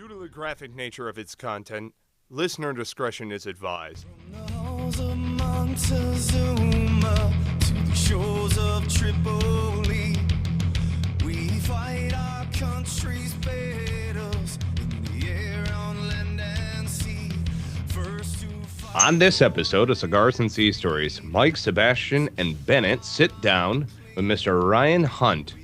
Due to the graphic nature of its content, listener discretion is advised. From the halls of Montezuma to the shores of Tripoli, we fight our country's battles in the air, on land and sea. First to fight. On this episode of Cigars and Sea Stories, Mike, Sebastian, and Bennett sit down with Mr. Ryan Hunt,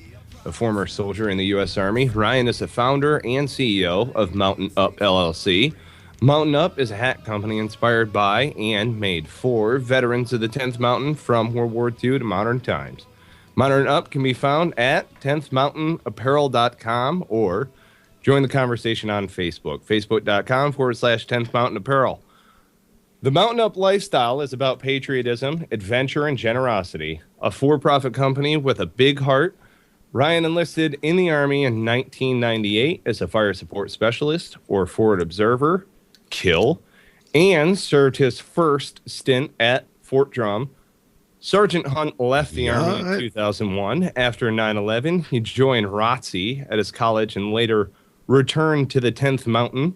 a former soldier in the U.S. Army. Ryan is the founder and CEO of Mountain Up, LLC. Mountain Up is a hat company inspired by and made for veterans of the 10th Mountain from World War II to modern times. Mountain Up can be found at 10thmountainapparel.com or join the conversation on Facebook, facebook.com/10th Mountain Apparel. The Mountain Up lifestyle is about patriotism, adventure, and generosity. A for-profit company with a big heart, Ryan enlisted in the Army in 1998 as a fire support specialist or forward observer, kill, and served his first stint at Fort Drum. Sergeant Hunt left the Army in 2001. After 9/11, he joined ROTC at his college and later returned to the 10th Mountain.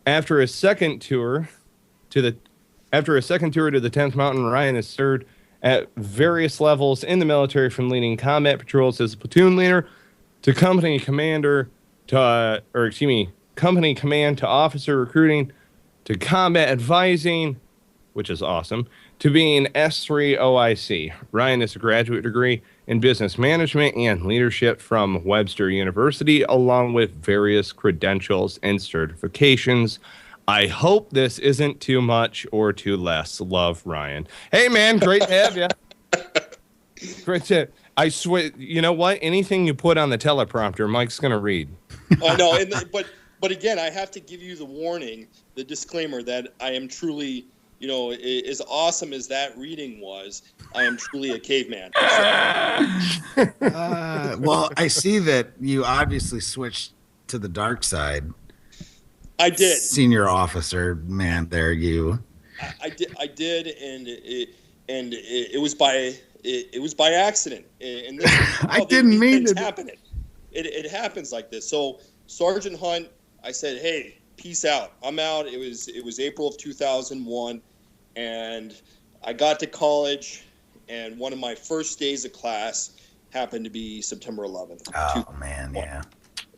After a second tour to the 10th Mountain, Ryan has served at various levels in the military, from leading combat patrols as a platoon leader to company command to officer recruiting to combat advising, which is awesome, to being S3 OIC. Ryan has a graduate degree in business management and leadership from Webster University, along with various credentials and certifications. I hope this isn't too much or too less. Love, Ryan. Hey, man, great to have you. Great to. I swear, you know what? Anything you put on the teleprompter, Mike's going to read. I know, but again, I have to give you the warning, the disclaimer that I am truly, as awesome as that reading was, I am truly a caveman. Well, I see that you obviously switched to the dark side. I did. Senior officer, man, there you. I did, and it was by accident. And this, I didn't mean it. It happens like this. So Sergeant Hunt, I said, "Hey, peace out. I'm out." It was April of 2001, and I got to college, and one of my first days of class happened to be September 11th. Oh man, yeah.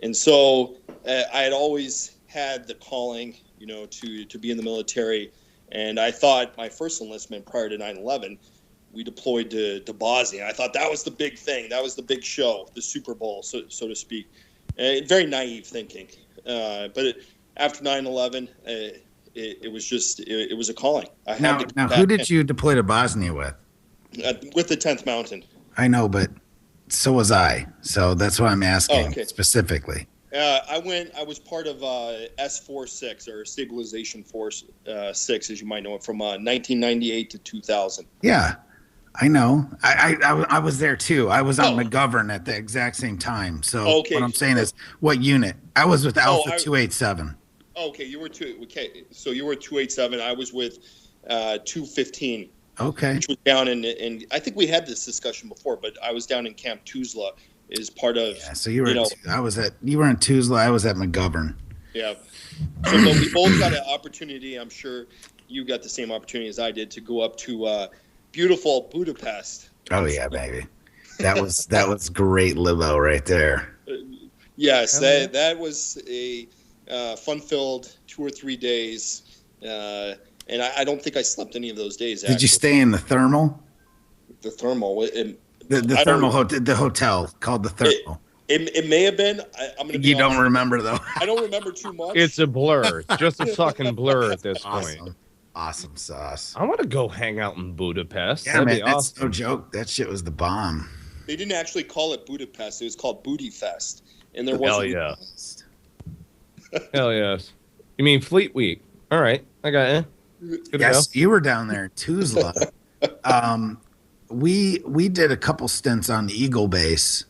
And so I had always had the calling, to be in the military. And I thought my first enlistment prior to 9/11, we deployed to Bosnia. I thought that was the big thing. That was the big show, the Super Bowl, so to speak. Very naive thinking. But after 9/11, it was a calling. Now, who did you deploy to Bosnia with? With the 10th Mountain. I know, but so was I. So that's why I'm asking specifically. I was part of S46, or Stabilization Force 6, as you might know it, from 1998 to 2000. Yeah, I know. I was there too. I was on McGovern at the exact same time. So what I'm saying is, what unit? I was with Alpha 287. Okay, you were so you were 287. I was with 215. Okay. Which was down in I think we had this discussion before, but I was down in Camp Tuzla. Is part of. Yeah, so you were. You were in Tuzla. I was at McGovern. Yeah. So but we both got an opportunity. I'm sure you got the same opportunity as I did to go up to beautiful Budapest. Oh yeah, baby. That was great limo right there. Yes, that was a fun-filled 2 or 3 days, and I don't think I slept any of those days. Did you stay in the thermal? The thermal. The thermal hotel, the hotel called the thermal. It may have been. I'm gonna. You don't remember though. I don't remember too much. It's a blur, just a fucking blur at this point. Awesome sauce. I want to go hang out in Budapest. Yeah, man, that's no joke. That shit was the bomb. They didn't actually call it Budapest. It was called Booty Fest, and there was. Hell yeah. Hell yes. You mean Fleet Week? All right, I got it. Yes, you were down there in Tuzla. We did a couple stints on the Eagle base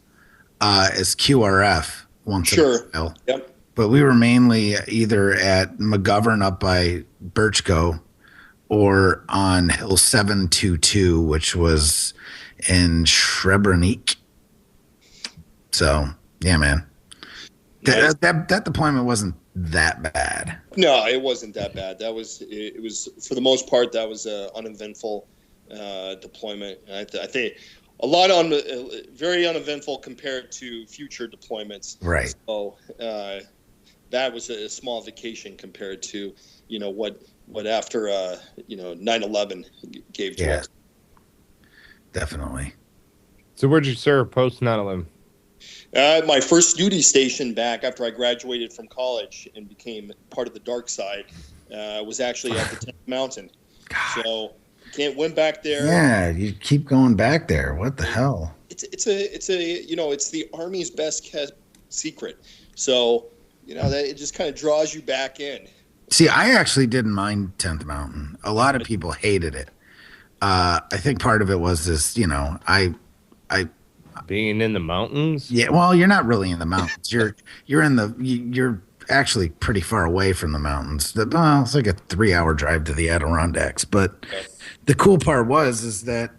as QRF once in a while. Yep. But we were mainly either at McGovern up by Birchco or on Hill 722, which was in Srebrenik. So, yeah, man. That deployment wasn't that bad. No, it wasn't that bad. It was for the most part, that was an uneventful deployment. I think a lot on very uneventful compared to future deployments. Right. So that was a small vacation compared to, what after 9/11 gave to us. Definitely. So where'd you serve post 9/11? My first duty station back after I graduated from college and became part of the dark side was actually at the 10th Mountain. God. So went back there. Yeah, you keep going back there. What the hell? It's the Army's best kept secret. So that it just kind of draws you back in. See, I actually didn't mind 10th Mountain. A lot of people hated it. I think part of it was this, I being in the mountains. Yeah, well, you're not really in the mountains. You're actually pretty far away from the mountains. It's like a 3-hour drive to the Adirondacks. But the cool part is that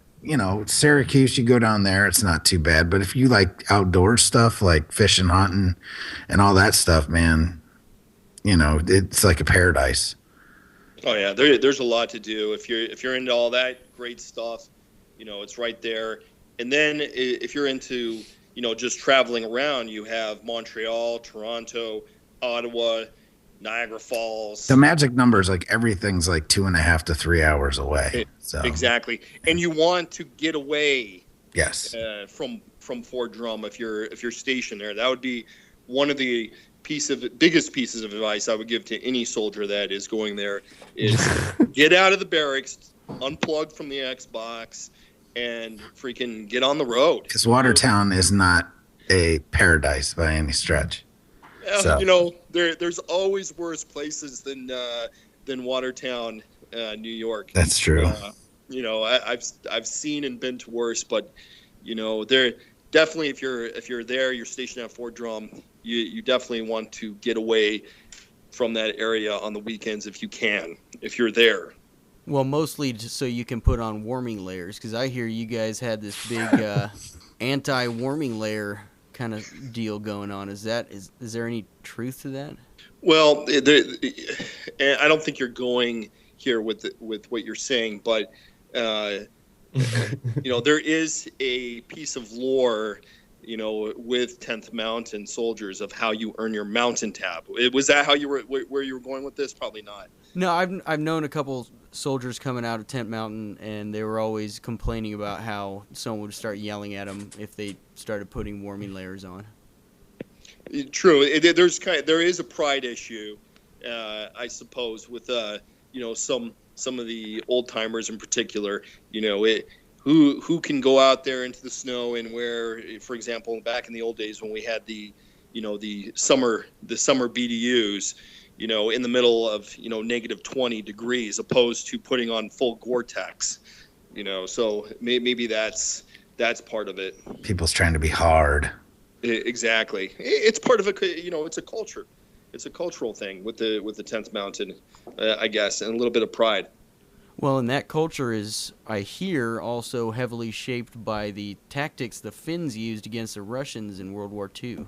Syracuse, you go down there, it's not too bad. But if you like outdoor stuff like fishing, hunting, and all that stuff, man, it's like a paradise. Oh yeah, there's a lot to do if you're into all that great stuff. It's right there. And then if you're into just traveling around, you have Montreal, Toronto, Ottawa, Niagara Falls. The magic number is like everything's like 2.5 to 3 hours away. So exactly, and you want to get away. Yes. From Fort Drum if you're stationed there. That would be one of the biggest pieces of advice I would give to any soldier that is going there is get out of the barracks, unplug from the Xbox, and freaking get on the road. Because Watertown is not a paradise by any stretch. So. There's always worse places than Watertown, New York. That's true. I've seen and been to worse, but there definitely if you're there, you're stationed at Fort Drum, you definitely want to get away from that area on the weekends if you can, if you're there. Well, mostly just so you can put on warming layers, because I hear you guys had this big anti-warming layer kind of deal going on. Is there any truth to that? Well, I don't think you're going here with what you're saying, but there is a piece of lore, with 10th Mountain soldiers of how you earn your mountain tab. Was that how you were where you were going with this? Probably not. No, I've known a couple soldiers coming out of 10th Mountain, and they were always complaining about how someone would start yelling at them if they started putting warming layers on. True. There is a pride issue, I suppose, with some of the old timers in particular. Who can go out there into the snow and wear, for example, back in the old days when we had the summer BDUs, in the middle of negative 20 degrees, opposed to putting on full Gore-Tex, so maybe that's part of it. People's trying to be hard. Exactly. It's part of it's a culture. It's a cultural thing with the 10th Mountain, I guess, and a little bit of pride. Well, and that culture is, I hear, also heavily shaped by the tactics the Finns used against the Russians in World War II.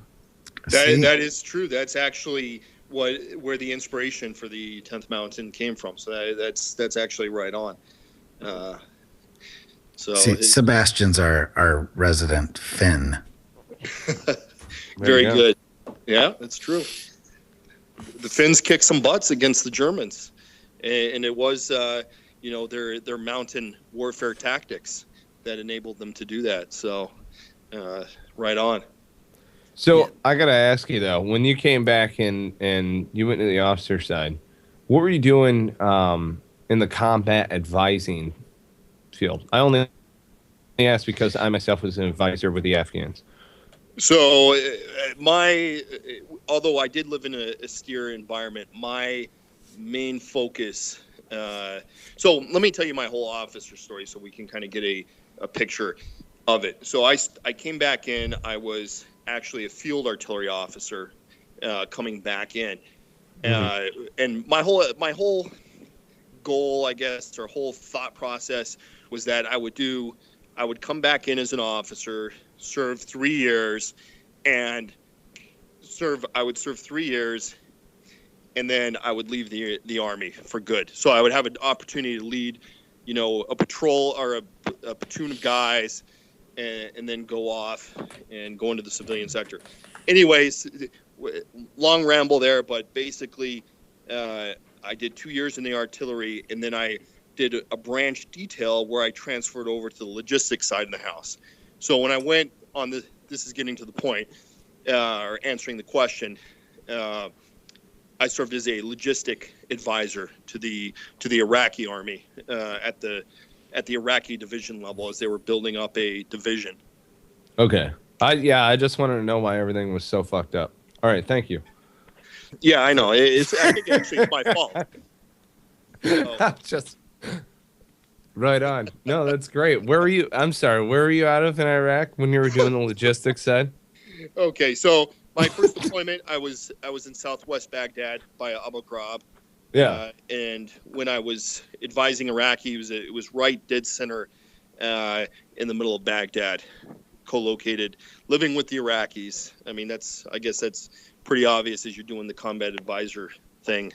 That is true. That's actually where the inspiration for the 10th Mountain came from. So that's actually right on. Sebastian's our resident Finn. Very good. Yeah, that's true. The Finns kicked some butts against the Germans, and it was their mountain warfare tactics that enabled them to do that. So right on. So Yeah. I gotta ask you though, when you came back and you went to the officer side, what were you doing in the combat advising field? I only asked because I myself was an advisor with the Afghans. So although I did live in a austere environment, my main focus. So let me tell you my whole officer story so we can kind of get a picture of it. So I came back in. I was actually a field artillery officer coming back in. And my whole goal, I guess, or whole thought process was that I would come back in as an officer, serve 3 years, and I would serve 3 years and then I would leave the Army for good. So I would have an opportunity to lead, a patrol or a platoon of guys, and then go off and go into the civilian sector. Anyways, long ramble there, but basically I did 2 years in the artillery, and then I did a branch detail where I transferred over to the logistics side of the house. So when I went on this is getting to the point, or answering the question, I served as a logistic advisor to the Iraqi army at the Iraqi division level as they were building up a division. Okay. I just wanted to know why everything was so fucked up. All right, thank you. Yeah, I know. I think actually it's my fault. So, Just right on. No, that's great. Where were you? I'm sorry. Where were you out of in Iraq when you were doing the logistics side? okay, so my first deployment, I was in Southwest Baghdad by Abu Ghraib. Yeah. And when I was advising Iraqi, it was right dead center in the middle of Baghdad, co-located, living with the Iraqis. I mean, I guess that's pretty obvious as you're doing the combat advisor thing.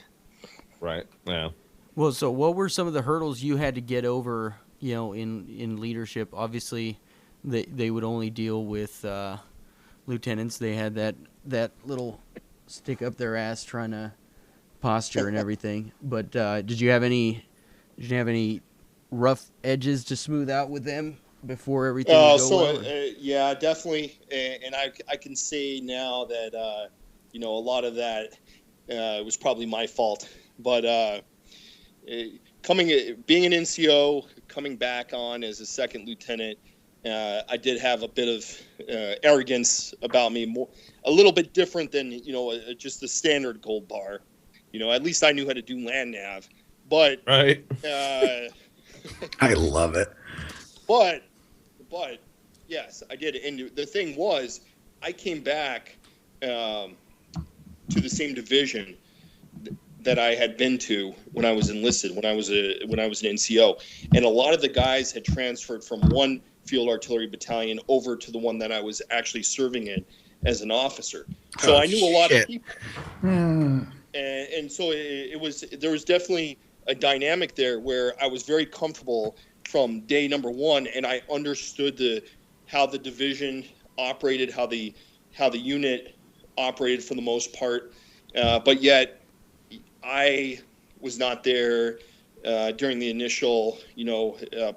Right. Yeah. Well, so what were some of the hurdles you had to get over, in leadership? Obviously, they would only deal with lieutenants. They had that little stick up their ass trying to posture and everything. But did you have any rough edges to smooth out with them before everything would go well? Yeah, definitely. And I can say now that a lot of that was probably my fault. But being an NCO, coming back on as a second lieutenant, I did have a bit of arrogance about me, a little bit different than just the standard gold bar. At least I knew how to do land nav, but right. I love it. But yes, I did. And the thing was, I came back to the same division that I had been to when I was enlisted, when I was an NCO, and a lot of the guys had transferred from one field artillery battalion over to the one that I was actually serving in as an officer. So I knew a lot of people. And so there was definitely a dynamic there where I was very comfortable from day number one, and I understood how the division operated, how the unit operated for the most part, but yet I was not there during the initial,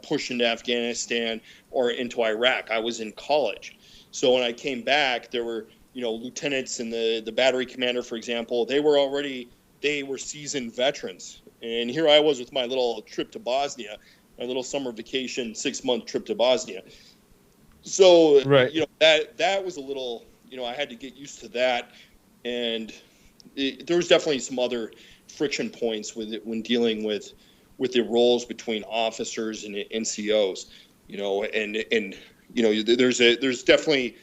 push into Afghanistan or into Iraq. I was in college. So when I came back, there were, lieutenants and the battery commander, for example, they were seasoned veterans. And here I was with my little trip to Bosnia, my little summer vacation, 6-month trip to Bosnia. So, right. That was a little, I had to get used to that. And there was definitely some other friction points with it when dealing with the roles between officers and NCOs, there's definitely,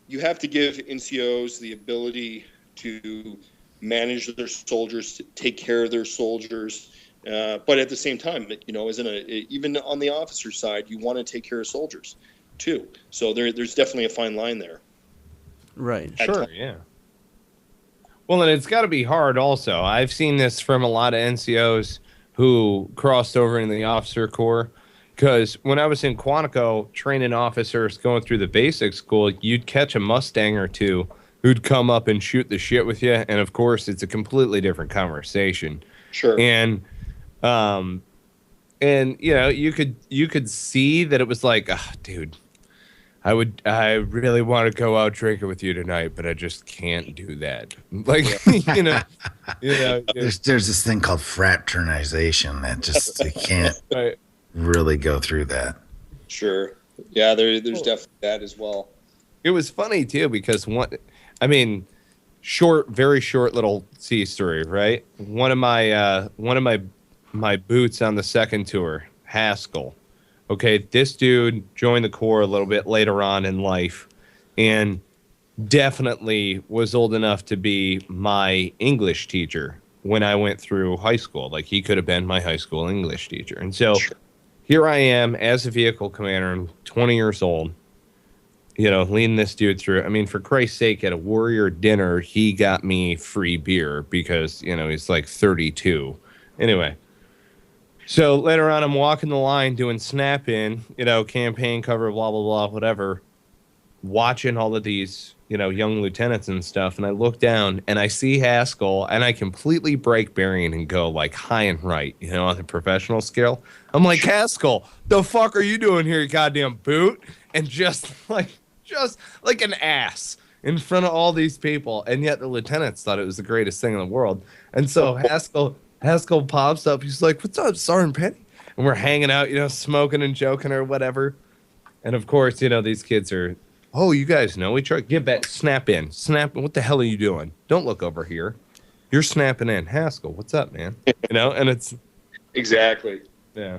you have to give NCOs the ability to manage their soldiers, to take care of their soldiers. But at the same time, even on the officer side, you want to take care of soldiers too. So there's definitely a fine line there. Right. Sure. Yeah. Well, and it's got to be hard also. I've seen this from a lot of NCOs who crossed over into the officer corps. Because when I was in Quantico training officers going through the basic school, you'd catch a Mustang or two who'd come up and shoot the shit with you. And, of course, it's a completely different conversation. Sure. And you could see that it was like, oh, dude, I really want to go out drinking with you tonight, but I just can't do that. Like, There's this thing called fraternization that just you can't right. really go through that. Sure. Yeah, there's definitely that as well. It was funny too because very short little sea story, right? One of my boots on the second tour, Haskell. Okay, this dude joined the Corps a little bit later on in life and definitely was old enough to be my English teacher when I went through high school. Like, he could have been my high school English teacher. And so here I am as a vehicle commander. I'm 20 years old. leading this dude through. I mean, for Christ's sake, at a Warrior dinner, he got me free beer because, he's like 32. Anyway, so later on, I'm walking the line doing snap-in, campaign cover, blah, blah, blah, whatever, watching all of these, young lieutenants and stuff. And I look down and I see Haskell and I completely break bearing and go like high and right, on the professional scale. I'm like, Haskell, the fuck are you doing here, you goddamn boot? And just like an ass in front of all these people. And yet the lieutenants thought it was the greatest thing in the world. And so Haskell pops up. He's like, what's up, Sergeant Penny? And we're hanging out, smoking and joking or whatever. And of course, these kids are, oh, you guys know each other. Get back, snap in. What the hell are you doing? Don't look over here. You're snapping in. Haskell, what's up, man? And it's Exactly. Yeah.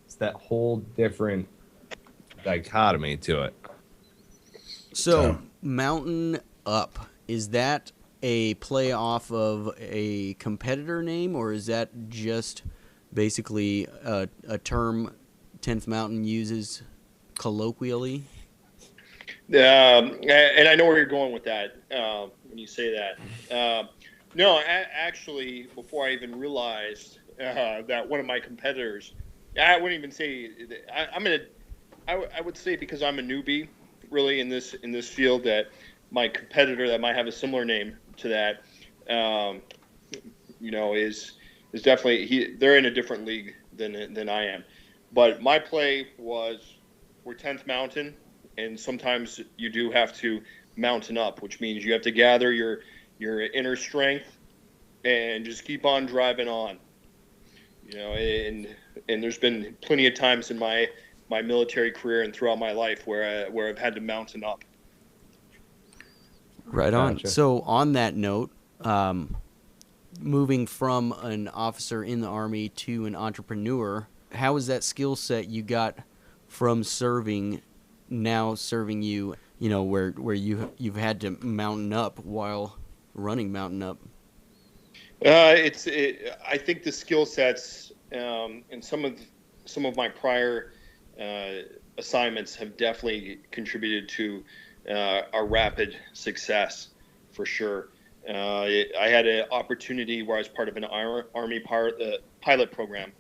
It's that whole different dichotomy to it. So, Mountain Up, is that a play off of a competitor name, or is that just basically a term 10th Mountain uses colloquially? And I know where you're going with that when you say that. No, actually, before I even realized that one of my competitors, I wouldn't even say I would say, because I'm a newbie really in this field, that my competitor that might have a similar name to that, is definitely they're in a different league than I am. But my play was, we're 10th Mountain, and sometimes you do have to mountain up, which means you have to gather your inner strength and just keep on driving on. And there's been plenty of times in my military career and throughout my life where I've had to mountain up. Right on. Gotcha. So on that note, moving from an officer in the Army to an entrepreneur, how is that skill set you got from serving now serving you, where you've had to mountain up while running Mountain Up? I think the skill sets and some of my prior assignments have definitely contributed to our rapid success, for sure. I had an opportunity where I was part of an Army pilot program,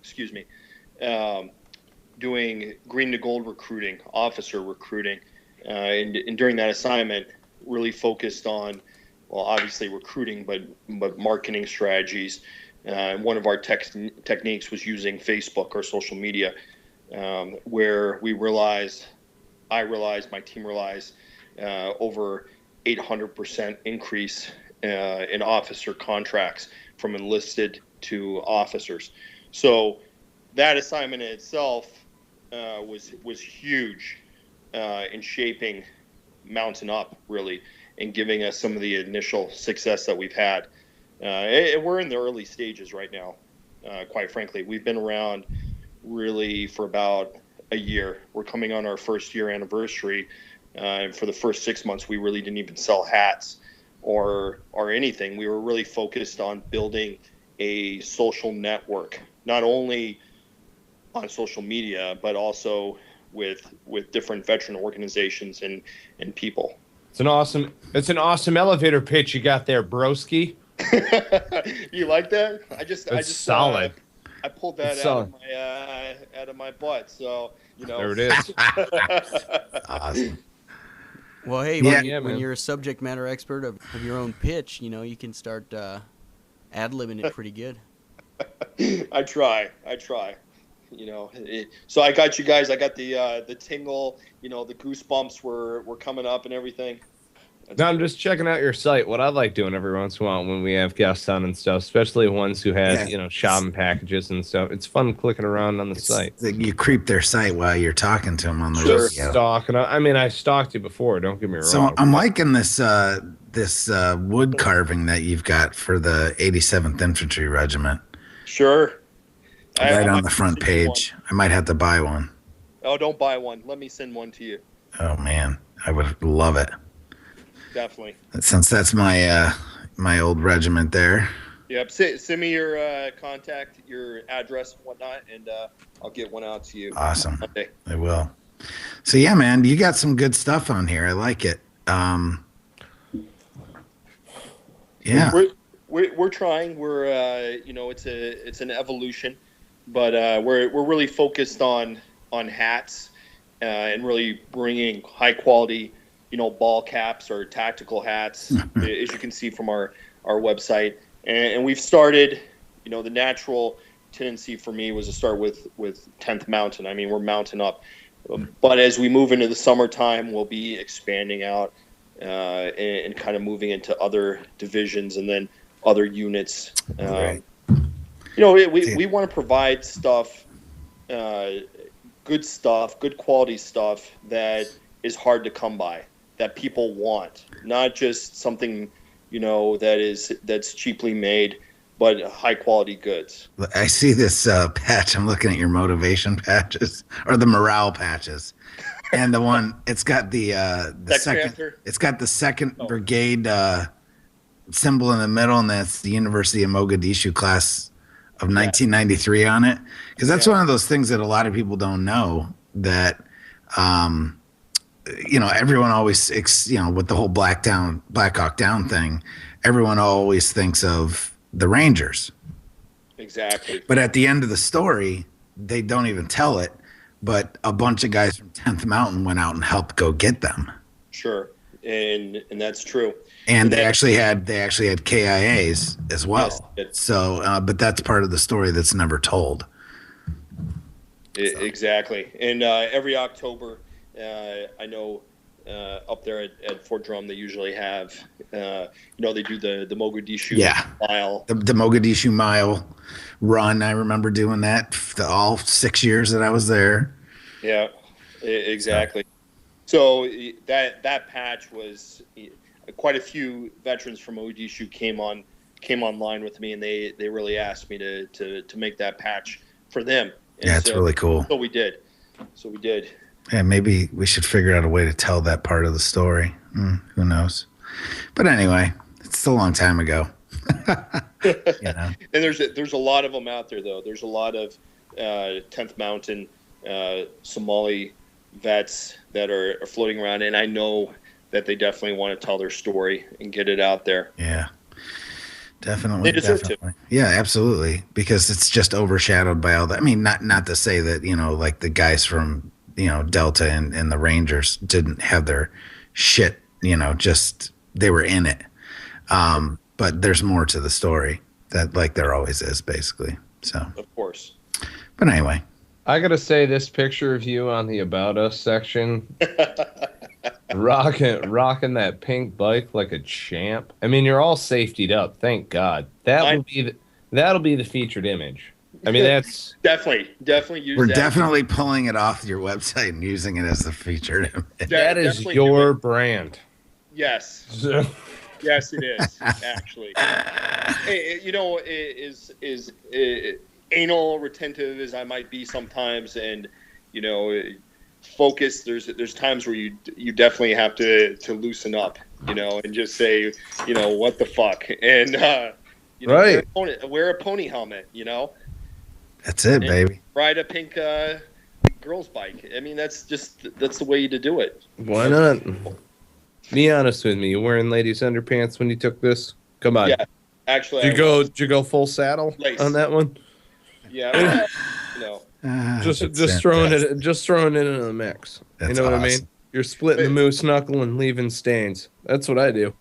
doing green to gold recruiting, officer recruiting, and during that assignment, really focused on, well, obviously recruiting, but marketing strategies. One of our techniques was using Facebook or social media, where my team realized over 800% increase in officer contracts from enlisted to officers. So that assignment in itself was huge in shaping Mountain Up, really, and giving us some of the initial success that we've had. We're in the early stages right now, quite frankly. We've been around really for about a year. We're coming on our first year anniversary, and for the first 6 months, we really didn't even sell hats or anything. We were really focused on building a social network, not only on social media, but also with different veteran organizations and people. It's an awesome elevator pitch you got there, broski. You like that? I just solid. I pulled that out of my butt. So there it is. Awesome. Well, hey, when you're a subject matter expert of your own pitch, you can start ad-libbing it pretty good. I try. So I got you guys. I got the tingle. The goosebumps were coming up and everything. No, I'm just checking out your site. What I like doing every once in a while when we have guests on and stuff, especially ones who have shopping packages and stuff. It's fun clicking around on the site. You creep their site while you're talking to them on the radio. Stalking. I mean, I stalked you before. Don't get me wrong. So I'm liking this wood carving that you've got for the 87th Infantry Regiment. Sure. Right on the front page. I might have to buy one. Oh, don't buy one. Let me send one to you. Oh man, I would love it. Definitely. Since that's my my old regiment there. Yep. Send me your contact, your address, and whatnot, and I'll get one out to you. Awesome. Monday. I will. So yeah, man, you got some good stuff on here. I like it. Yeah. We're trying. We're it's an evolution, but we're really focused on hats and really bringing high quality, ball caps or tactical hats, as you can see from our website. And we've started. The natural tendency for me was to start with 10th Mountain. I mean, we're mounting up, but as we move into the summertime, we'll be expanding out and kind of moving into other divisions and then other units. Right. We want to provide stuff, good quality stuff that is hard to come by, that people want, not just something that's cheaply made, but high quality goods. I see this patch. I'm looking at your motivation patches or the morale patches, and the one it's got the second. Panther? It's got the second brigade symbol in the middle, and that's the University of Mogadishu class of 1993 on it. Because that's one of those things that a lot of people don't know that. Everyone always, with the whole Black Hawk Down thing, everyone always thinks of the Rangers. Exactly. But at the end of the story, they don't even tell it, but a bunch of guys from 10th Mountain went out and helped go get them. Sure. And that's true. And they actually had KIAs as well. Yes, so, but that's part of the story that's never told. Exactly. And every October, I know up there at Fort Drum, they usually have, they do the Mogadishu mile. The Mogadishu mile run. I remember doing that all 6 years that I was there. Yeah, exactly. So that patch was quite a few veterans from Mogadishu came online with me, and they really asked me to make that patch for them. And it's really cool. So we did. Yeah, maybe we should figure out a way to tell that part of the story. Who knows? But anyway, it's a long time ago. And there's a lot of them out there, though. There's a lot of 10th Mountain Somali vets that are floating around, and I know that they definitely want to tell their story and get it out there. Yeah. Definitely. They deserve to. Yeah, absolutely. Because it's just overshadowed by all that. I mean, not to say that, like the guys from, Delta and the Rangers didn't have their shit, just they were in it. But there's more to the story that like there always is, basically. So of course. But anyway. I gotta say, this picture of you on the About Us section, rocking that pink bike like a champ. I mean, you're all safetied up. Thank God. That'll be the featured image. I mean, that's definitely use We're that. Definitely pulling it off your website and using it as the featured image. That is your brand. Yes. Yes, it is actually. Is anal retentive as I might be sometimes, and focus. There's times where you definitely have to loosen up, and just say, what the fuck, and right. wear a pony helmet, That's it, baby. Ride a pink girl's bike. I mean, that's the way to do it. Why not? Be honest with me. You wearing ladies' underpants when you took this? Come on. Yeah, actually. Did you go full saddle on that one? Yeah. No. Just throwing it into the mix. That's you know what I awesome. mean? You're splitting the moose knuckle and leaving stains. That's what I do.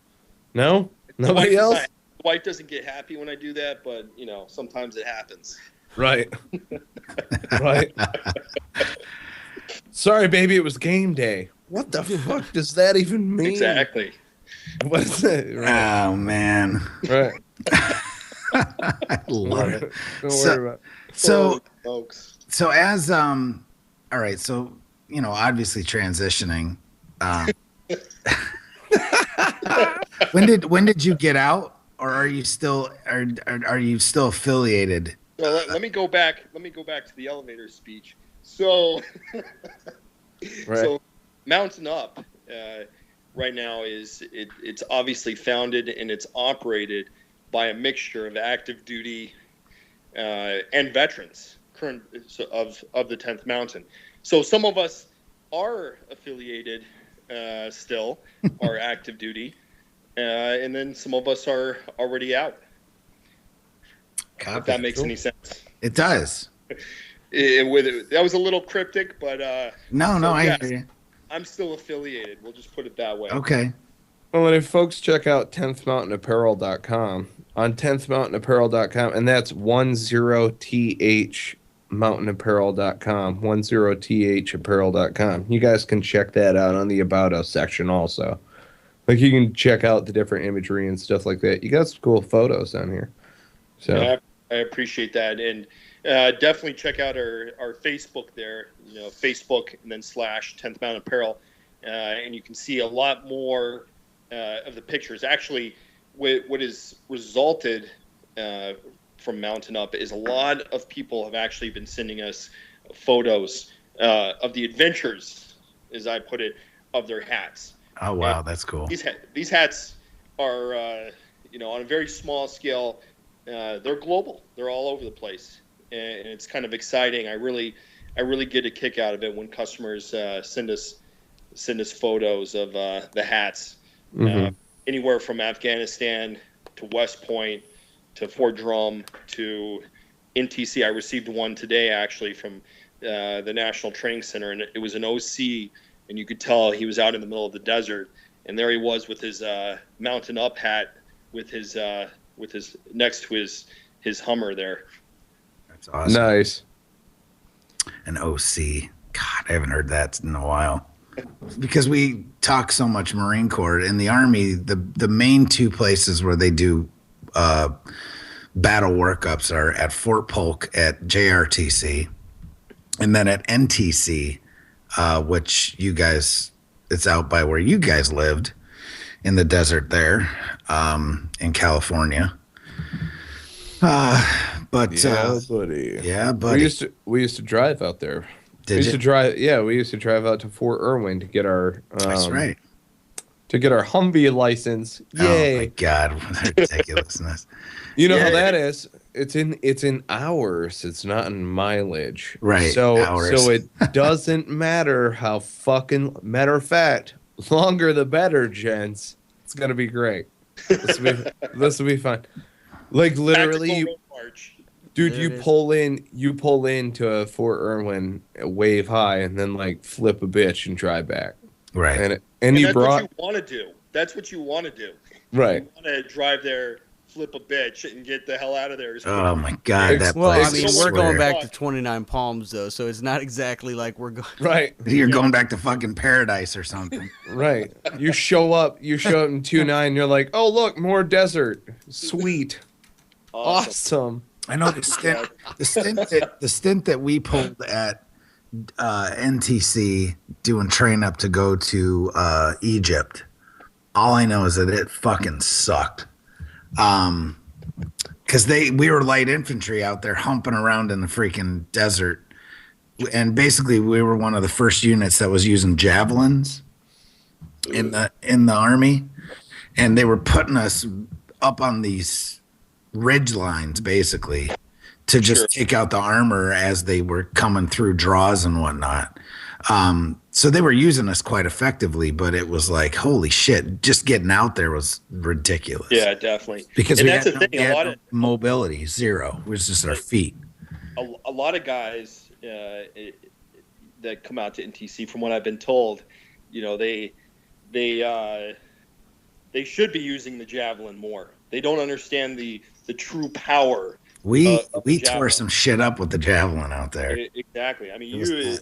No? Nobody else? The wife doesn't get happy when I do that, but sometimes it happens. Right. Right. Sorry, baby, it was game day. What the fuck does that even mean? Exactly. What is it? Right. Oh man. Right. I love it. Don't worry about it. So Folks. So as all right, so obviously transitioning. When did you get out, or are you still affiliated? Well, let me go back to the elevator speech. So, Right. So Mountain Up right now it's obviously founded and it's operated by a mixture of active duty and veterans current of the 10th Mountain. So some of us are affiliated still, are active duty, and then some of us are already out. Copy. If that makes any sense. It does. That was a little cryptic, but I yes, hear you. I'm still affiliated. We'll just put it that way. Okay. Well, and if folks check out 10thmountainapparel.com, on 10thmountainapparel.com, and that's 10th mountainapparel.com, 10thapparel.com. You guys can check that out on the About Us section also. Like, you can check out the different imagery and stuff like that. You got some cool photos on here. So yeah, I appreciate that. And definitely check out our Facebook there, Facebook and then / 10th Mountain Apparel. And you can see a lot more of the pictures. Actually, what has resulted from Mountain Up is a lot of people have actually been sending us photos of the adventures, as I put it, of their hats. Oh, wow. That's cool. These hats are, on a very small scale. They're global. They're all over the place, and it's kind of exciting. I really get a kick out of it when customers send us photos of the hats, anywhere from Afghanistan to West Point to Fort Drum to NTC. I received one today actually from the National Training Center, and it was an OC, and you could tell he was out in the middle of the desert, and there he was with his Mountain Up hat with his next to his Hummer there. That's awesome. nice. An OC. God, I haven't heard that in a while. Because we talk so much Marine Corps. In the Army, the main two places where they do battle workups are at Fort Polk at JRTC, and then at NTC, which you guys, it's out by where you guys lived in the desert there, in California. But buddy. yeah, buddy. We used to drive out there. Did we used you? to drive. Yeah, we used to drive out to Fort Irwin to get our. That's right. To get our Humvee license. Yay! Oh my God, ridiculousness. You know how that is. It's in hours. It's not in mileage. Right. So hours. so it doesn't matter how fucking, matter of fact, longer the better, gents. It's gonna be great. This will be fun. Like literally, dude, you pull into Fort Irwin, wave high, and then like flip a bitch and drive back. Right. And you brought. What you want to do. That's what you want to do. Right. You want to drive there, flip a bitch, and get the hell out of there. Oh my God, that well, place. I mean, we're going back to 29 Palms though, so it's not exactly like we're going. Right. You're going back to fucking paradise or something. Right. You show up in 29. You're like, oh look, more desert. Sweet. Awesome. I know the stint that we pulled at NTC doing train up to go to Egypt. All I know is that it fucking sucked. Because we were light infantry out there humping around in the freaking desert, and basically we were one of the first units that was using javelins in the Army, and they were putting us up on these ridge lines basically to just take out the armor as they were coming through draws and whatnot. So they were using us quite effectively, but it was like, holy shit, just getting out there was ridiculous. Yeah, definitely. Because we had mobility, zero. It was just our feet. A lot of guys that come out to NTC, from what I've been told, they should be using the javelin more. They don't understand the true power. We tore some shit up with the javelin out there. Exactly. I mean, you,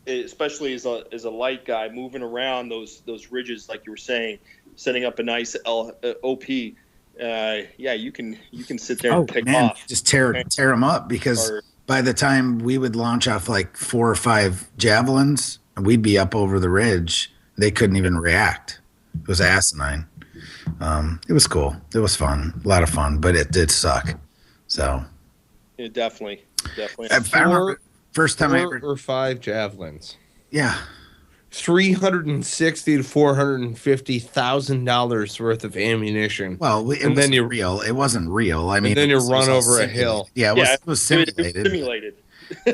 especially as a light guy, moving around those ridges, like you were saying, setting up a nice OP. Yeah, you can sit there and pick off. Just tear them up, because by the time we would launch off like 4 or 5 javelins, we'd be up over the ridge. They couldn't even react. It was asinine. It was cool. It was fun. A lot of fun, but it did suck. So. Yeah, definitely. I remember first time 4 or 5 javelins. Yeah. $360,000 to $450,000 worth of ammunition. Well, it wasn't real. I mean, and then you run over a hill. Yeah, it was simulated.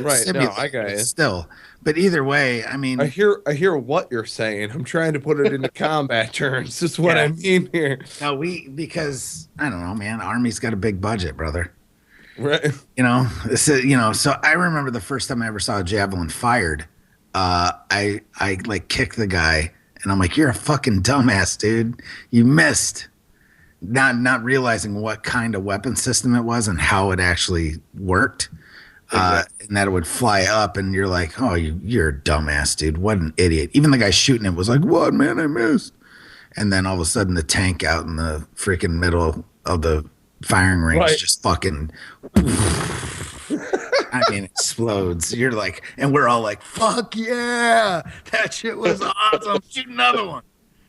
Right. No, I got you. Still, but either way, I mean, I hear what you're saying. I'm trying to put it into combat terms. That's what I mean here. no, because I don't know, man. Army's got a big budget, brother. Right. So I remember the first time I ever saw a javelin fired. I like kicked the guy, and I'm like, "You're a fucking dumbass, dude. You missed." Not realizing what kind of weapon system it was and how it actually worked. And that it would fly up, and you're like, "Oh, you're a dumbass, dude. What an idiot." Even the guy shooting it was like, "What, man? I missed." And then all of a sudden, the tank out in the freaking middle of the firing range just fucking, I mean, explodes. You're like, and we're all like, "Fuck yeah, that shit was awesome. Shoot another one.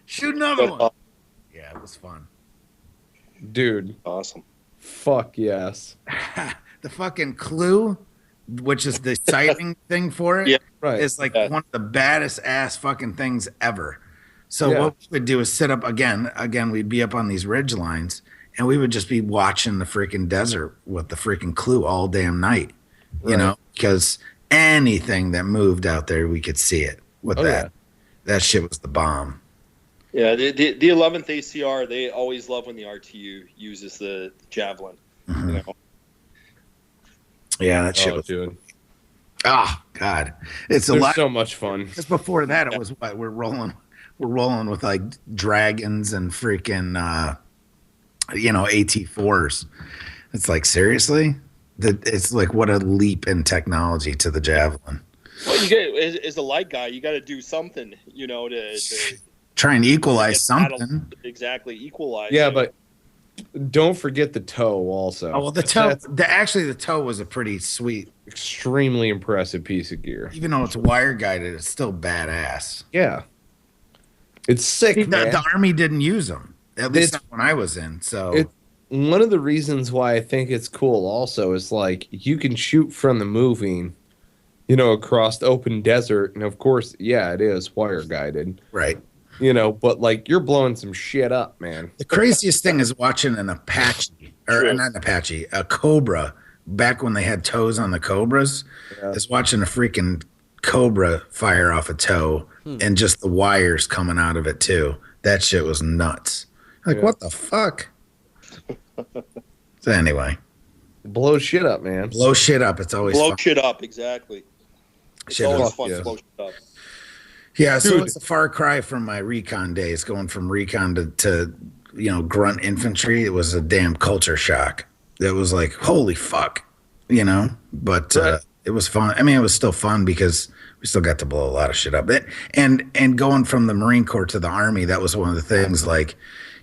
Shoot another one." Yeah, it was fun. Dude. Awesome. Fuck yes. The fucking clue, which is the sighting thing for it, is like one of the baddest ass fucking things ever. So what we would do is sit up again, we'd be up on these ridge lines, and we would just be watching the freaking desert with the freaking clue all damn night, you know, because anything that moved out there, we could see it with that. Yeah. That shit was the bomb. Yeah, the 11th ACR, they always love when the RTU uses the javelin. Mm-hmm. You know? Yeah, that shit was. Dude. Oh God, it's There's a lot. So much fun. Because before that, it was what we're rolling with like dragons and freaking, AT4s. It's like seriously, it's like what a leap in technology to the javelin. Well, you get as a light guy, you got to do something, to try and equalize something. Exactly, equalize. Yeah, but don't forget the toe also. Oh well, the toe. The toe was a pretty sweet, extremely impressive piece of gear. Even though it's wire guided, it's still badass. Yeah, it's sick. Man. The Army didn't use them, at least not when I was in. So one of the reasons why I think it's cool also is like you can shoot from the moving, across the open desert, and of course, it is wire guided, right? But like you're blowing some shit up, man. The craziest thing is watching an Apache, or not an Apache, a Cobra, back when they had toes on the Cobras, is watching a freaking Cobra fire off a toe and just the wires coming out of it too. That shit was nuts. Like, what the fuck? So anyway. Blow shit up, man. Blow shit up. It's always blow fun. shit up, exactly. It's always fun to blow shit up. Yeah, so it's a far cry from my recon days, going from recon to grunt infantry. It was a damn culture shock. It was like, holy fuck, but it was fun. I mean, it was still fun because we still got to blow a lot of shit up. And going from the Marine Corps to the Army, that was one of the things, like,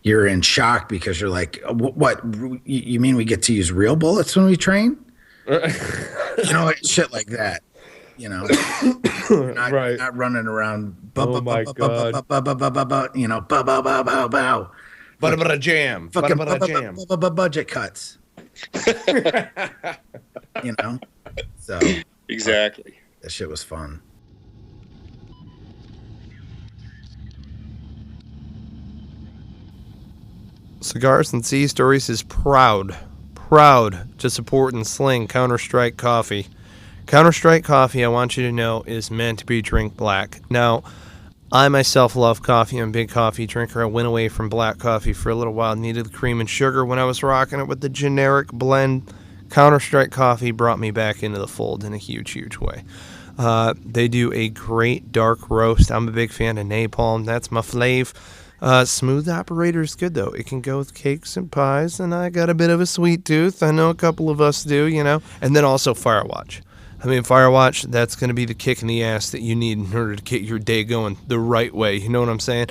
you're in shock because you're like, what, you mean we get to use real bullets when we train? Shit like that. Not running around. Oh my God. Jam. Fucking budget cuts. So exactly. That shit was fun. Cigars and Sea Stories is proud to support and sling Counter-Strike coffee. Counter-Strike coffee, I want you to know, is meant to be drink black. Now, I myself love coffee. I'm a big coffee drinker. I went away from black coffee for a little while. Needed the cream and sugar when I was rocking it with the generic blend. Counter-Strike coffee brought me back into the fold in a huge, huge way. They do a great dark roast. I'm a big fan of napalm. That's my fave. Smooth operator is good, though. It can go with cakes and pies, and I got a bit of a sweet tooth. I know a couple of us do, And then also Firewatch. I mean, Firewatch, that's going to be the kick in the ass that you need in order to get your day going the right way. You know what I'm saying?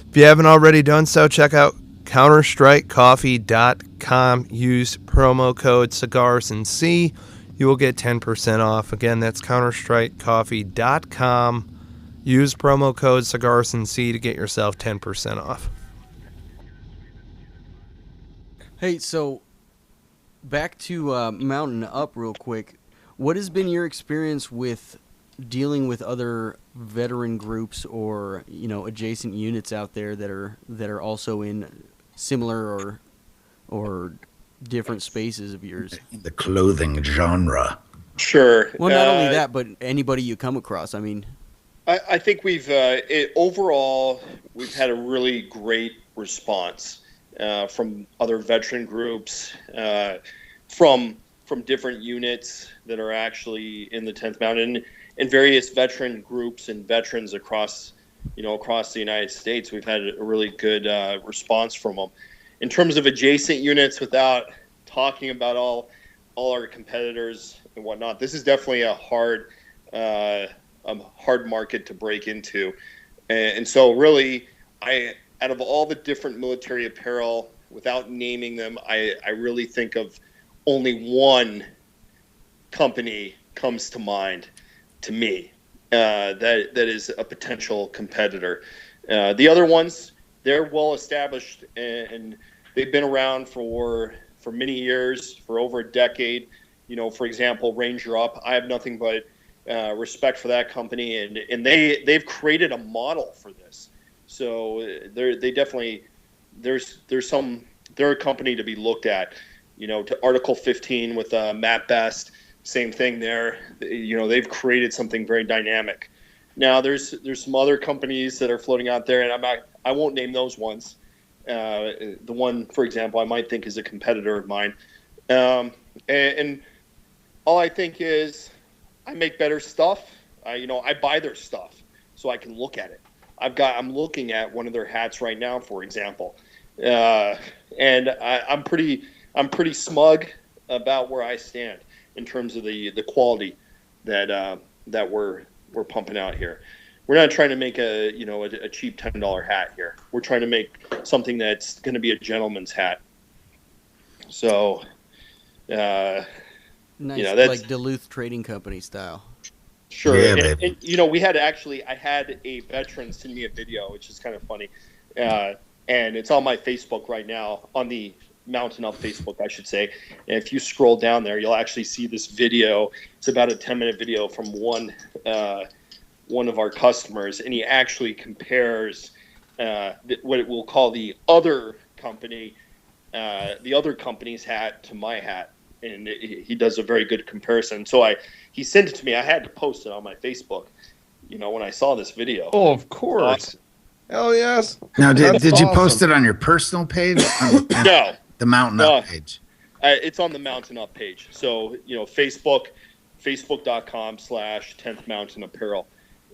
If you haven't already done so, check out counterstrikecoffee.com. Use promo code Cigars and Sea. You will get 10% off. Again, that's counterstrikecoffee.com. Use promo code Cigars and Sea to get yourself 10% off. Hey, so back to Mountain Up real quick. What has been your experience with dealing with other veteran groups or adjacent units out there that are also in similar or different spaces of yours? In the clothing genre. Sure. Well, not only that, but anybody you come across. I mean, I think overall we've had a really great response from other veteran groups, from different units that are actually in the 10th Mountain, and various veteran groups and veterans across the United States. We've had a really good response from them. In terms of adjacent units, without talking about all our competitors and whatnot, this is definitely a hard market to break into. And so really, out of all the different military apparel, without naming them, I really think of only one company comes to mind to me that is a potential competitor. The other ones, they're well established and they've been around for many years, for over a decade. For example, Ranger Up. I have nothing but respect for that company, and they've created a model for this. So they're a company to be looked at. To Article 15 with Matt Best, same thing there. They've created something very dynamic. Now there's some other companies that are floating out there, and I won't name those ones. The one, for example, I might think is a competitor of mine, and all I think is I make better stuff. I buy their stuff so I can look at it. I'm looking at one of their hats right now, for example, and I'm pretty smug about where I stand in terms of the quality that we're pumping out here. We're not trying to make a cheap $10 hat here. We're trying to make something that's going to be a gentleman's hat. So, nice, that's like Duluth Trading Company style. Sure. Yeah, and I had a veteran send me a video, which is kind of funny. And it's on my Facebook right now, on the Mountain Up Facebook, I should say. And if you scroll down there, you'll actually see this video. It's about a 10-minute video from one of our customers, and he actually compares what we'll call the other company's hat to my hat, and he does a very good comparison. So he sent it to me. I had to post it on my Facebook, when I saw this video. Oh, of course. Awesome. Hell yes. Now, did you awesome. post it on your personal page? No. The Mountain Up page. It's on the Mountain Up page. So, Facebook.com/10th Mountain Apparel.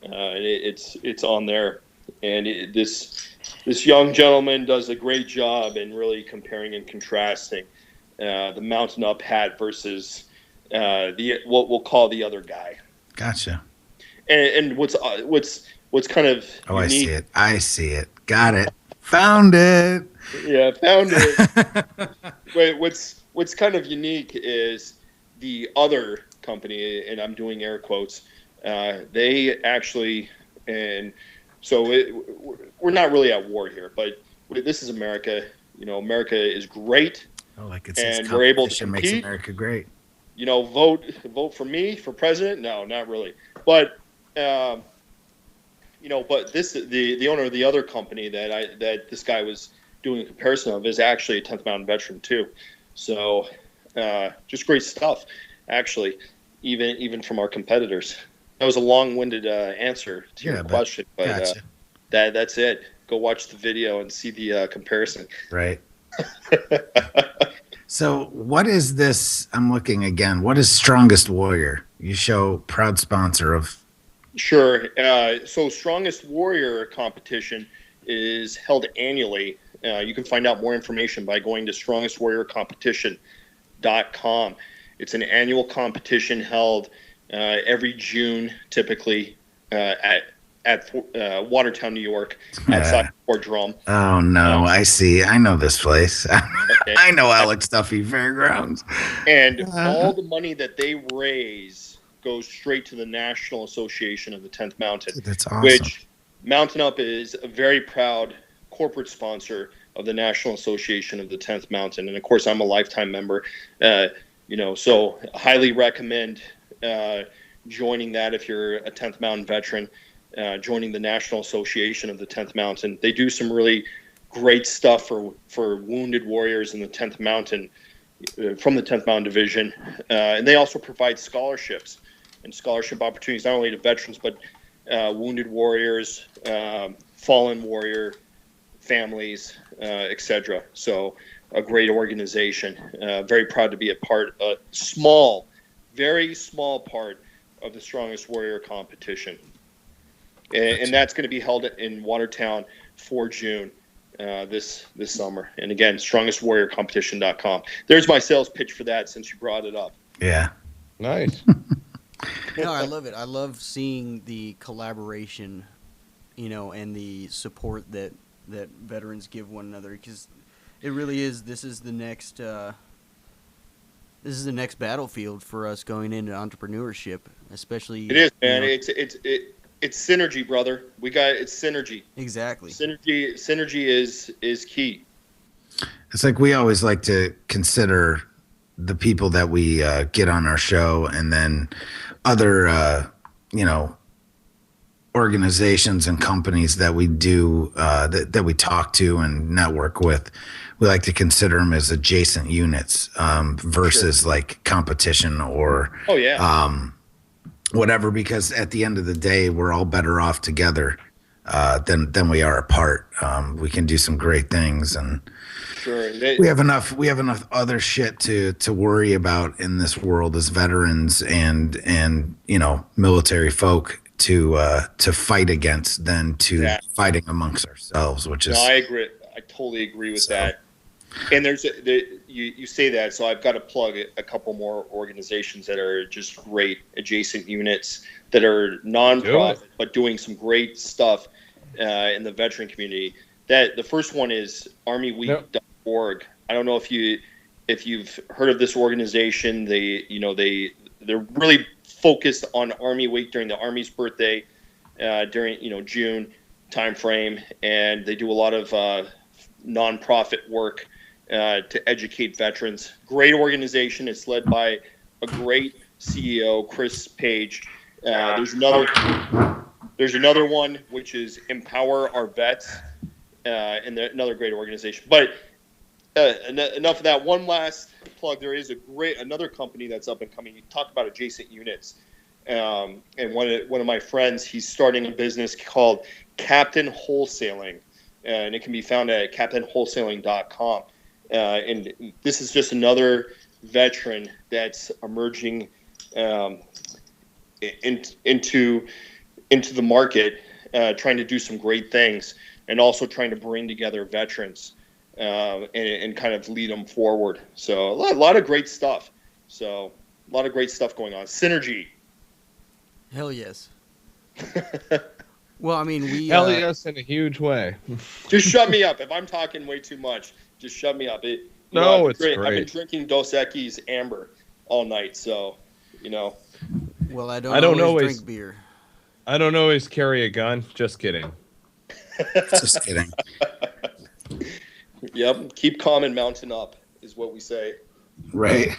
It's on there. And this young gentleman does a great job in really comparing and contrasting the Mountain Up hat versus what we'll call the other guy. Gotcha. And what's kind of unique, I see it. Got it. Found it. Yeah, found it. Wait, what's kind of unique is the other company, and I'm doing air quotes. They actually, and so we're not really at war here, but this is America. America is great. Oh, like it says, and we're able to competition compete. makes America great. Vote for me for president? No, not really. But but the owner of the other company that this guy was doing a comparison of is actually a 10th Mountain veteran too. So just great stuff, actually, even from our competitors. That was a long-winded answer to your question, but gotcha. That's it. Go watch the video and see the comparison. Right. So what is this? I'm looking again. What is Strongest Warrior? You show proud sponsor of. Sure. So Strongest Warrior competition is held annually. You can find out more information by going to strongestwarriorcompetition.com. It's an annual competition held every June, typically at Watertown, New York, at Fort Drum. Oh no, I see. I know this place. Okay. I know Alex Duffy Fairgrounds. And all the money that they raise goes straight to the National Association of the 10th Mountain. That's awesome. Which Mountain Up is a very proud corporate sponsor of the National Association of the 10th Mountain. And of course, I'm a lifetime member, so highly recommend joining that if you're a 10th Mountain veteran, joining the National Association of the 10th Mountain. They do some really great stuff for wounded warriors in the 10th Mountain. from the 10th Mountain Division. And they also provide scholarships and scholarship opportunities, not only to veterans, but wounded warriors, fallen warrior families, etc. So a great organization. Very proud to be a part, a small, very small part of the Strongest Warrior competition. And that's going to be held in Watertown for June this summer. And again, strongestwarriorcompetition.com. There's my sales pitch for that, since you brought it up. Yeah. Nice. No, I love it. I love seeing the collaboration, and the support that veterans give one another, because it really is. This is the next battlefield for us going into entrepreneurship, especially. It is, man. It's synergy, brother. It's synergy. Exactly. Synergy is key. It's like we always like to consider the people that we get on our show, and then other, organizations and companies that we do that we talk to and network with. We like to consider them as adjacent units versus like competition or whatever, because at the end of the day, we're all better off together than we are apart. We can do some great things, and we have enough other shit to worry about in this world as veterans and military folk to fight fight than to fighting amongst ourselves, which is. No, I agree. I totally agree with that. And you say that, so I've got to plug a couple more organizations that are just great adjacent units that are nonprofit but doing some great stuff in the veteran community. That the first one is armyweek.org. I don't know if you've heard of this organization. They're really focused on Army Week during the Army's birthday during June timeframe, and they do a lot of nonprofit work to educate veterans. Great organization. It's led by a great CEO, Chris Page. There's another one which is Empower Our Vets, and another great organization. But enough of that. One last plug. There is another company that's up and coming. You talk about adjacent units, and one of my friends, he's starting a business called Captain Wholesaling, and it can be found at captainwholesaling.com. And this is just another veteran that's emerging into the market, trying to do some great things, and also trying to bring together veterans and kind of lead them forward. So a lot of great stuff. So a lot of great stuff going on. Synergy. Hell yes. Well, I mean, hell yes in a huge way. Just shut me up if I'm talking way too much. Just shut me up. It's great. I've been drinking Dos Equis Amber all night, so Well, I don't always drink beer. I don't always carry a gun. Just kidding. Just kidding. Yep. Keep calm and mountain up is what we say. Right.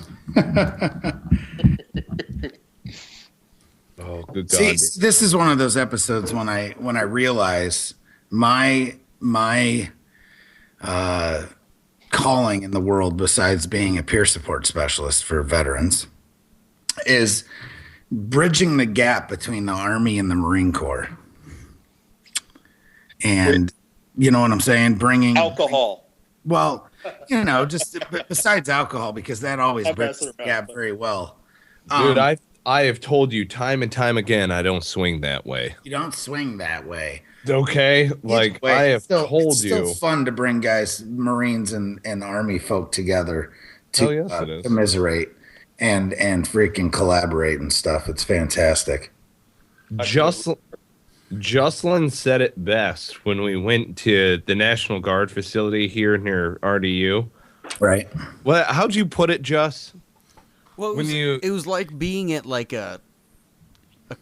Oh, good God. See, this is one of those episodes when I realize my calling in the world, besides being a peer support specialist for veterans, is bridging the gap between the Army and the Marine Corps. And you know what I'm saying? Bringing alcohol. Well, just besides alcohol, because that always bridges the gap very well. Dude, I have told you time and time again, I don't swing that way. You don't swing that way. Okay? Like, I have told you. It's still fun to bring guys, Marines and Army folk together to commiserate and freaking collaborate and stuff. It's fantastic. Jocelyn said it best when we went to the National Guard facility here near RDU. Right. Well, how'd you put it, Just? Well, it was like being at like a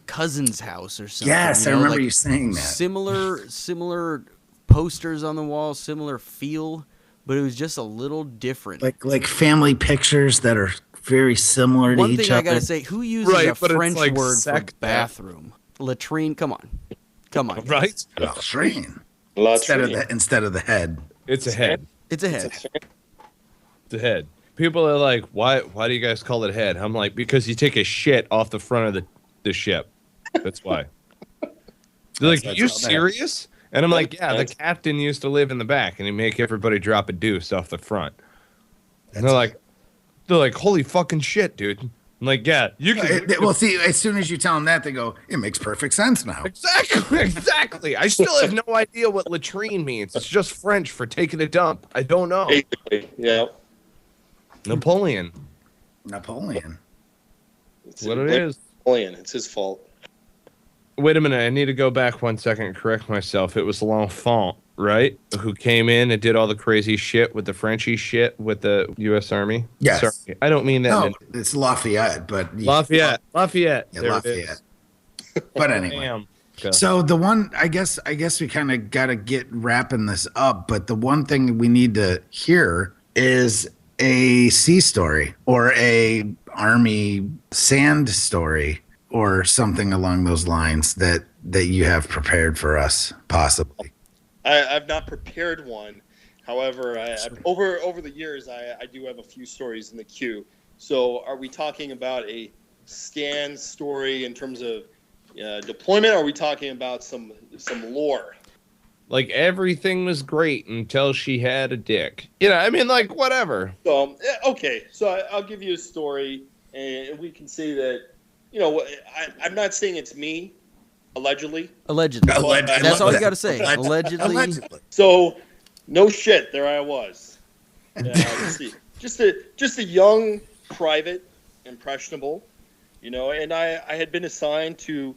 cousin's house or something. Yes, I remember you saying that. Similar posters on the wall, similar feel, but it was just a little different. Like family pictures that are very similar to each other. One thing I gotta say, who uses a French word for bathroom? Latrine. Come on. Right? Latrine. Instead of the head. It's a head. It's a head. It's a head. people are like, why do you guys call it head? I'm like, because you take a shit off the front of the ship. That's why. They're like, are you serious? And I'm like, yeah, the captain used to live in the back, and he'd make everybody drop a deuce off the front. And they're like, holy fucking shit, dude. I'm like, yeah, you can. Well, see, as soon as you tell them that, they go, it makes perfect sense now. Exactly. I still have no idea what latrine means. It's just French for taking a dump. I don't know. Basically, yeah. Napoleon. It's What it is. Napoleon. It's his fault. Wait a minute. I need to go back 1 second and correct myself. It was L'Enfant, right? Who came in and did all the crazy shit with the Frenchie shit with the U.S. Army? Yes. Sorry. I don't mean that. No, it's Lafayette, but... Lafayette. Yeah, there Lafayette. But anyway. Damn. Okay. So the one, I guess we kind of got to get wrapping this up, but the one thing we need to hear is a sea story or a Army sand story or something along those lines that you have prepared for us, possibly. I've not prepared one. However, over the years, I do have a few stories in the queue. So are we talking about a scan story in terms of deployment, or are we talking about some lore? Like, everything was great until she had a dick. You know, I mean, like, whatever. So, okay. So I'll give you a story, and we can say that, you know, I'm not saying it's me, allegedly. Allegedly. That's all you got to say. Allegedly. So, no shit, there I was. Just a young private, impressionable, you know, and I had been assigned to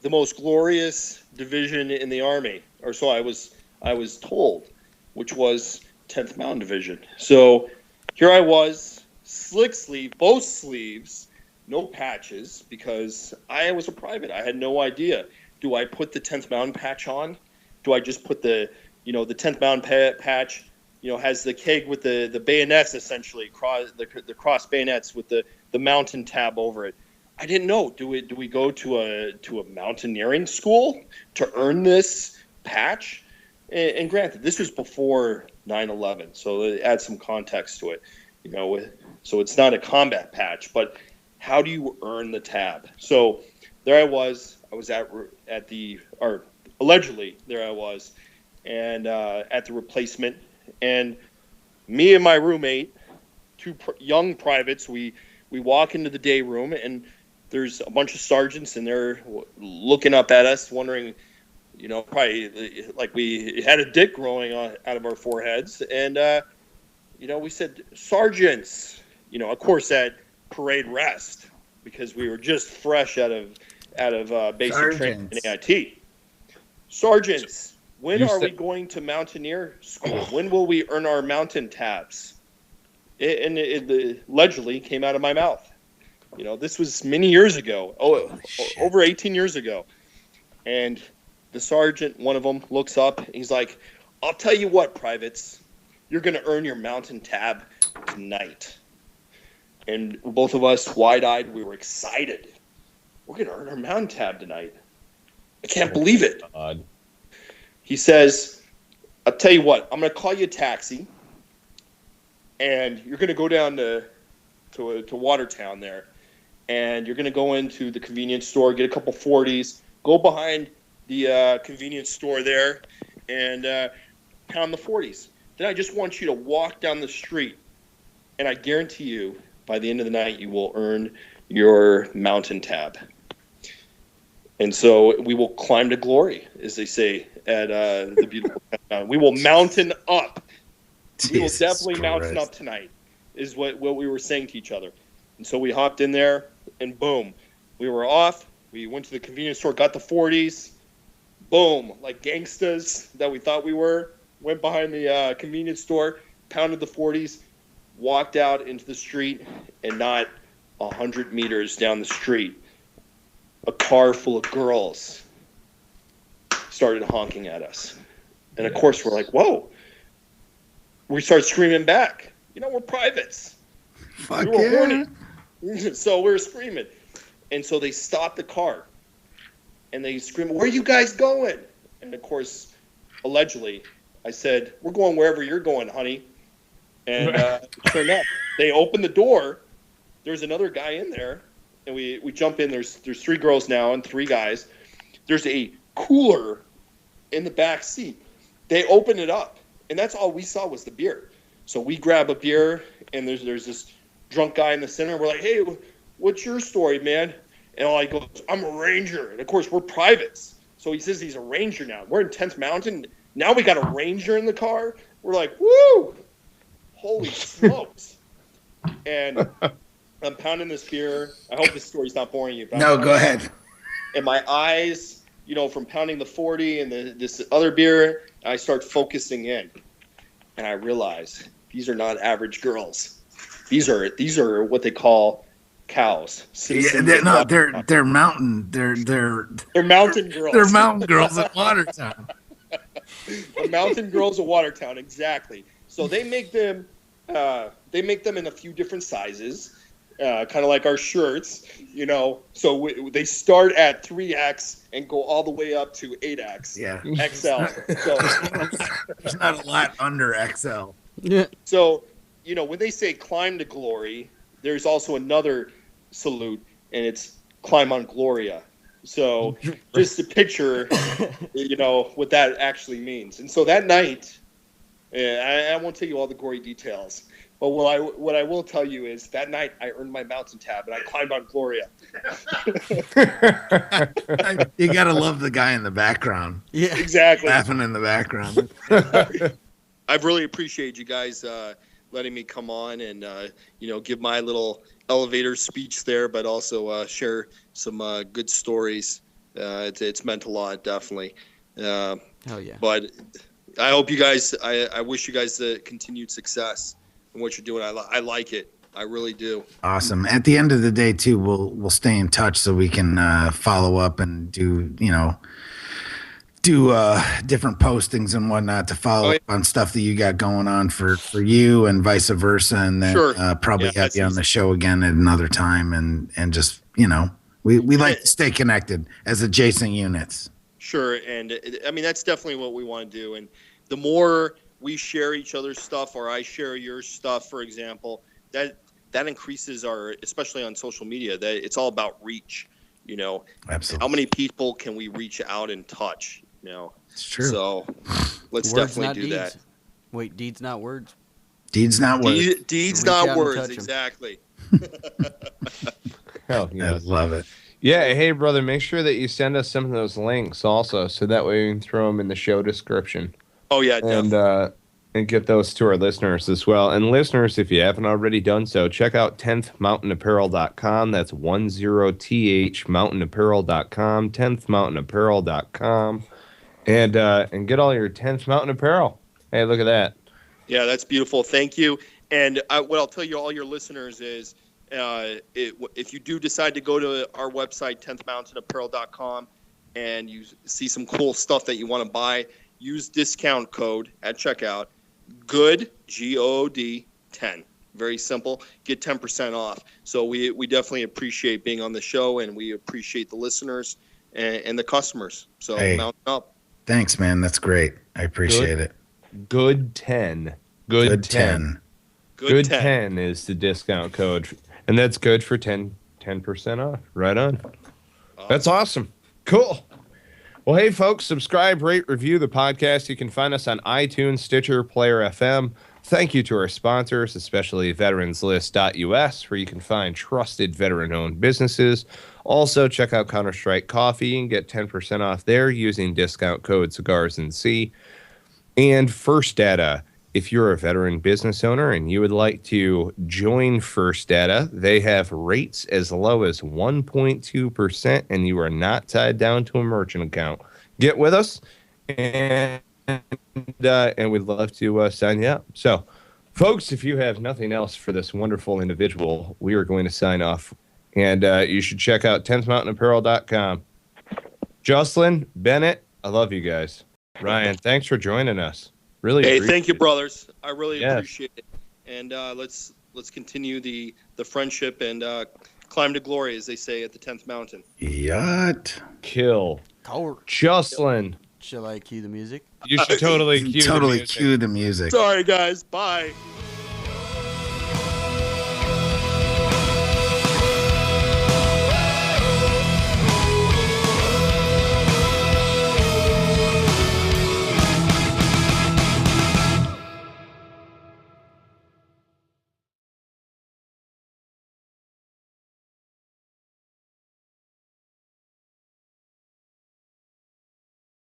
the most glorious division in the Army, or so I was told, which was 10th Mountain Division. So here I was, slick sleeve, both sleeves, no patches, because I was a private. I had no idea. Do I put the 10th Mountain patch on? Do I just put the 10th Mountain patch, has the keg with the bayonets, essentially, the cross bayonets with the mountain tab over it? I didn't know. Do we go to a mountaineering school to earn this patch? And granted, this was before 9/11, so it adds some context to it. So it's not a combat patch, but how do you earn the tab? So there I was. I was allegedly there I was, and at the replacement, and me and my roommate, two young privates, we walk into the day room, and there's a bunch of sergeants in there looking up at us, wondering, probably like we had a dick growing out of our foreheads. And, we said, sergeants, of course at parade rest, because we were just fresh out of basic training in AIT. Sergeants, when are we going to mountaineer school? When will we earn our mountain tabs? And it allegedly came out of my mouth. This was many years ago. Over 18 years ago. And the sergeant, one of them, looks up. And he's like, I'll tell you what, privates. You're going to earn your mountain tab tonight. And both of us, wide-eyed, we were excited. We're going to earn our mountain tab tonight. I can't believe it. God. He says, I'll tell you what. I'm going to call you a taxi. And you're going to go down to Watertown there. And you're going to go into the convenience store, get a couple 40s, go behind the convenience store there, and pound the 40s. Then I just want you to walk down the street, and I guarantee you, by the end of the night, you will earn your mountain tab. And so we will climb to glory, as they say at the beautiful mountain. We will mountain up. We will definitely mountain up tonight, is what we were saying to each other. And so we hopped in there, and boom, we were off. We went to the convenience store, got the 40s. Boom, like gangstas that we thought we were. Went behind the convenience store, pounded the 40s, walked out into the street, and not 100 meters down the street, a car full of girls started honking at us. And, of course, we're like, whoa. We start screaming back. We're privates. Fuck we were yeah. horny. So we were screaming. And so they stopped the car. And they screamed, where are you guys going? And, of course, allegedly, I said, we're going wherever you're going, honey. And sure enough, they open the door. There's another guy in there, and we jump in. There's 3 girls now and 3 guys. There's a cooler in the back seat. They open it up, and that's all we saw was the beer. So we grab a beer, and there's this drunk guy in the center. We're like, hey, what's your story, man? And all I go, I'm a ranger. And, of course, we're privates. So he says he's a ranger now. We're in 10th Mountain. Now we got a ranger in the car. We're like, woo! Holy smokes. And I'm pounding this beer. I hope this story's not boring you. No, go ahead. And my eyes, from pounding the 40 and this other beer, I start focusing in. And I realize these are not average girls. These are what they call cows. Yeah, they're mountain. They're mountain girls. They're mountain girls at Watertown. The mountain girls of Watertown, exactly. So they make them in a few different sizes, kind of like our shirts, So they start at 3X and go all the way up to 8X. Yeah, XL. So there's not a lot under XL. Yeah. So when they say climb to glory, there's also another salute, and it's climb on Gloria. So just to picture, what that actually means. And so that night, I won't tell you all the gory details, but what I will tell you is that night I earned my mountain tab and I climbed on Gloria. You gotta love the guy in the background. Yeah, exactly. Laughing in the background. I really appreciate you guys letting me come on and give my little elevator speech there, but also share some good stories. It's meant a lot, definitely. Hell yeah. But I hope you guys. I wish you guys the continued success in what you're doing. I like it. I really do. Awesome. At the end of the day, too, we'll stay in touch so we can follow up and do different postings and whatnot to follow up on stuff that you got going on for you and vice versa, and then probably have you on the show again at another time, and just we like to stay connected as adjacent units. Sure, and I mean that's definitely what we want to do, and the more we share each other's stuff, or I share your stuff, for example, that increases our, especially on social media, that it's all about reach. Absolutely. How many people can we reach out and touch? It's true. So let's Words, definitely not do deeds. that. Wait, deeds, not words. Deeds, not words. Deeds, Reach out not and words. touch 'em. Exactly. Hell I yeah. love it. Yeah, hey brother, make sure that you send us some of those links also, so that way we can throw them in the show description. Oh yeah, definitely. And get those to our listeners as well. And listeners, if you haven't already done so, check out 10thmountainapparel.com. That's 10thmountainapparel.com, 10thmountainapparel.com, and get all your 10th Mountain Apparel. Hey, look at that. Yeah, that's beautiful. Thank you. And what I'll tell you, all your listeners, is if you do decide to go to our website, 10thmountainapparel.com, and you see some cool stuff that you want to buy, use discount code at checkout, GOOD, GOOD 10. Very simple. Get 10% off. So we definitely appreciate being on the show, and we appreciate the listeners and the customers. So mount up. Thanks, man. That's great. I appreciate it. Good 10. Good 10. Good 10 is the discount code, and that's good for 10% off. Right on. That's awesome. Cool. Well, hey, folks, subscribe, rate, review the podcast. You can find us on iTunes, Stitcher, Player FM. Thank you to our sponsors, especially veteranslist.us, where you can find trusted veteran-owned businesses. Also, check out Counter-Strike Coffee and get 10% off there using discount code Cigars and Sea. And First Data. If you're a veteran business owner and you would like to join First Data, they have rates as low as 1.2%, and you are not tied down to a merchant account. Get with us, and we'd love to sign you up. So, folks, if you have nothing else for this wonderful individual, we are going to sign off, and you should check out 10thmountainapparel.com. Jocelyn, Bennett, I love you guys. Ryan, thanks for joining us. Really, hey, thank you, brothers. I really Yes. appreciate it. And let's continue the friendship and climb to glory, as they say at the 10th Mountain. Yacht. Kill. Jocelyn. Shall I cue the music? You should totally cue the music. Cue the music. Sorry, guys. Bye.